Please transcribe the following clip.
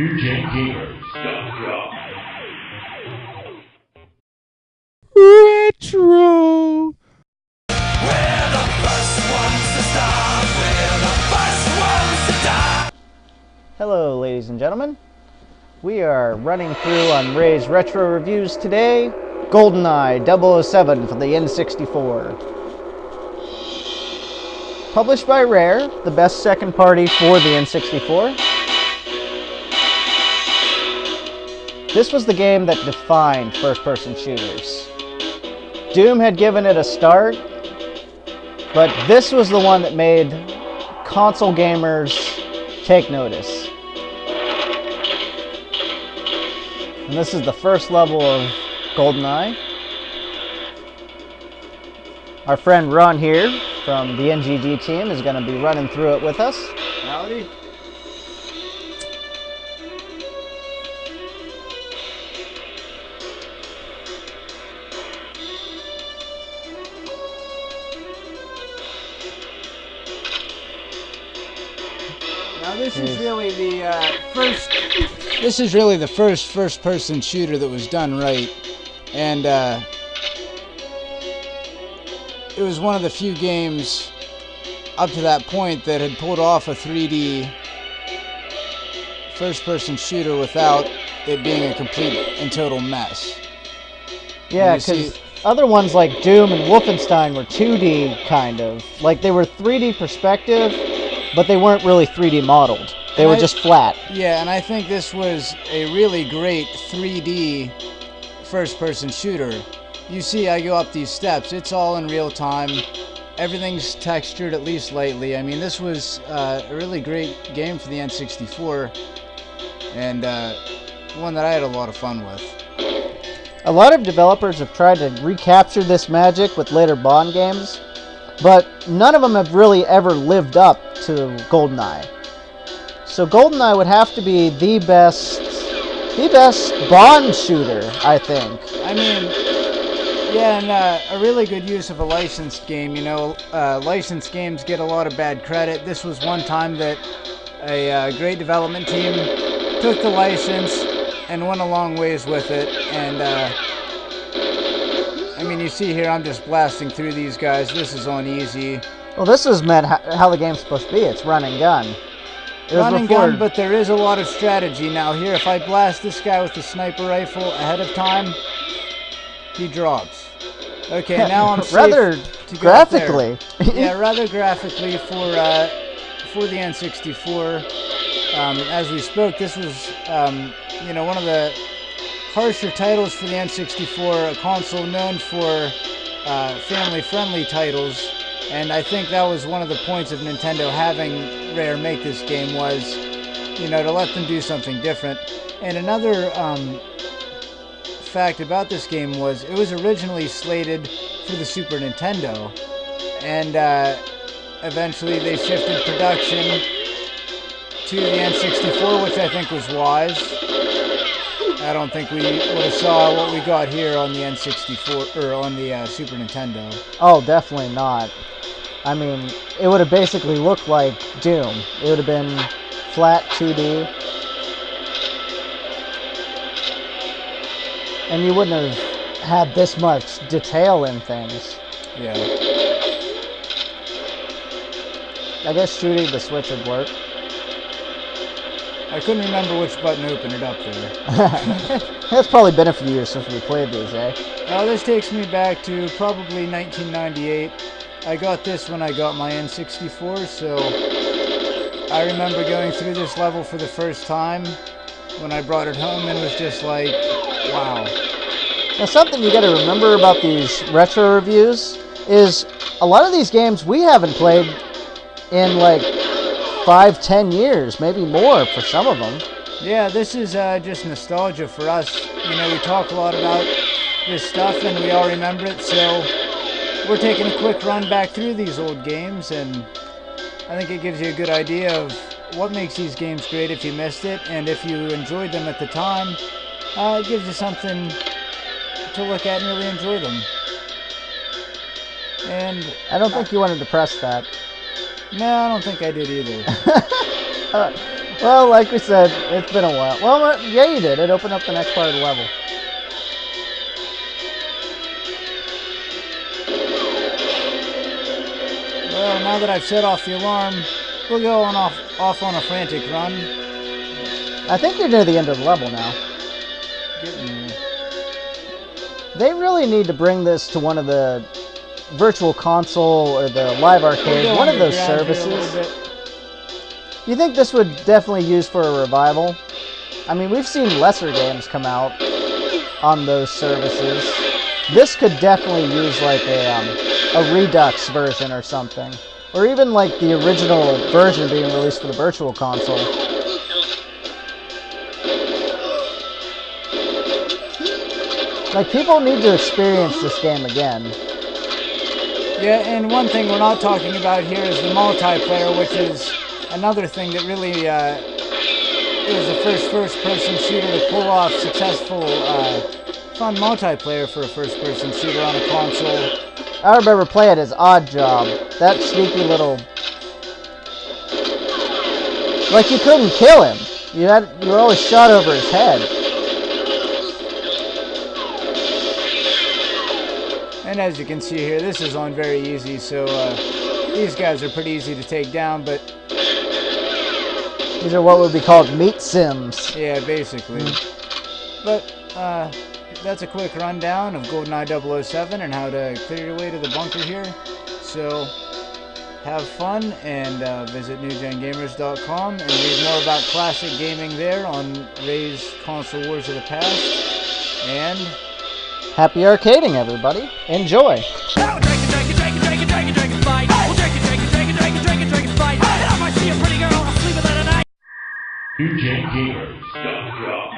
NewGenGamers.com. Retro. We're the first ones to stop. We're the first ones to die. Hello, ladies and gentlemen. We are running through on Ray's Retro Reviews today. Goldeneye 007 for the N64. Published by Rare, the best second party for the N64. This was the game that defined first-person shooters. Doom had given it a start, but this was the one that made console gamers take notice. And this is the first level of Goldeneye. Our friend Ron here from the NGG team is going to be running through it with us. Howdy. Now this is really the first. This is really the first-person shooter that was done right, and it was one of the few games up to that point that had pulled off a 3D first-person shooter without it being a complete and total mess. Yeah, because other ones like Doom and Wolfenstein were 2D, kind of. Like, they were 3D perspective, but they weren't really 3D modeled. They were just flat. Yeah, and I think this was a really great 3D first-person shooter. You see, I go up these steps. It's all in real time. Everything's textured, at least lightly. I mean, this was a really great game for the N64, and one that I had a lot of fun with. A lot of developers have tried to recapture this magic with later Bond games, but none of them have really ever lived up to GoldenEye. So GoldenEye would have to be the best Bond shooter, I think. I mean, yeah, and a really good use of a licensed game. You know, licensed games get a lot of bad credit. This was one time that a great development team took the license and went a long ways with it. And I mean, you see here, I'm just blasting through these guys. This is on easy. Well, this was meant how the game's supposed to be. It's run and gun. Run and gun, but there is a lot of strategy. Now here, if I blast this guy with the sniper rifle ahead of time, he drops. Okay, now I'm safe rather to go graphically. Yeah, rather graphically for the N64. As we spoke, this was you know, one of the harsher titles for the N64, a console known for family-friendly titles. And I think that was one of the points of Nintendo having Rare make this game was, you know, to let them do something different. And another fact about this game was it was originally slated for the Super Nintendo. And eventually they shifted production to the N64, which I think was wise. I don't think we would have saw what we got here on the N64, or on the Super Nintendo. Oh, definitely not. I mean, it would have basically looked like Doom. It would have been flat 2D. And you wouldn't have had this much detail in things. Yeah. I guess shooting the Switch would work. I couldn't remember which button opened it up there. It's probably been a few years since we played these, eh? Well, this takes me back to probably 1998. I got this when I got my N64, so I remember going through this level for the first time when I brought it home and was just like, wow. Now, something you gotta remember about these retro reviews is a lot of these games we haven't played in like 5-10 years, maybe more for some of them. Yeah, this is just nostalgia for us. You know, we talk a lot about this stuff and we all remember it, so we're taking a quick run back through these old games, and I think it gives you a good idea of what makes these games great if you missed it, and if you enjoyed them at the time, it gives you something to look at and really enjoy them. And I don't think you wanted to press that. No, I don't think I did either. Well, like we said, it's been a while. Well, yeah, you did. It opened up the next part of the level. Well, now that I've set off the alarm, we'll go on off on a frantic run. I think you're near the end of the level now. Getting there. They really need to bring this to one of the virtual console or the live arcade, one of those services. You think this would definitely use for a revival? I mean, we've seen lesser games come out on those services. This could definitely use like a Redux version or something. Or even like the original version being released for the virtual console. Like, people need to experience this game again. Yeah, and one thing we're not talking about here is the multiplayer, which is another thing that really is a first-person shooter to pull off successful, fun multiplayer for a first-person shooter on a console. I remember playing as Odd Job. That sneaky little... Like, you couldn't kill him. You were always shot over his head. And as you can see here, this is on very easy, so these guys are pretty easy to take down, but... These are what would be called meat sims. Yeah, basically. But that's a quick rundown of GoldenEye 007 and how to clear your way to the bunker here. So have fun and visit NewGenGamers.com and read more about classic gaming there on Ray's Console Wars of the Past. And... happy arcading, everybody. Enjoy. NewGenGamers.com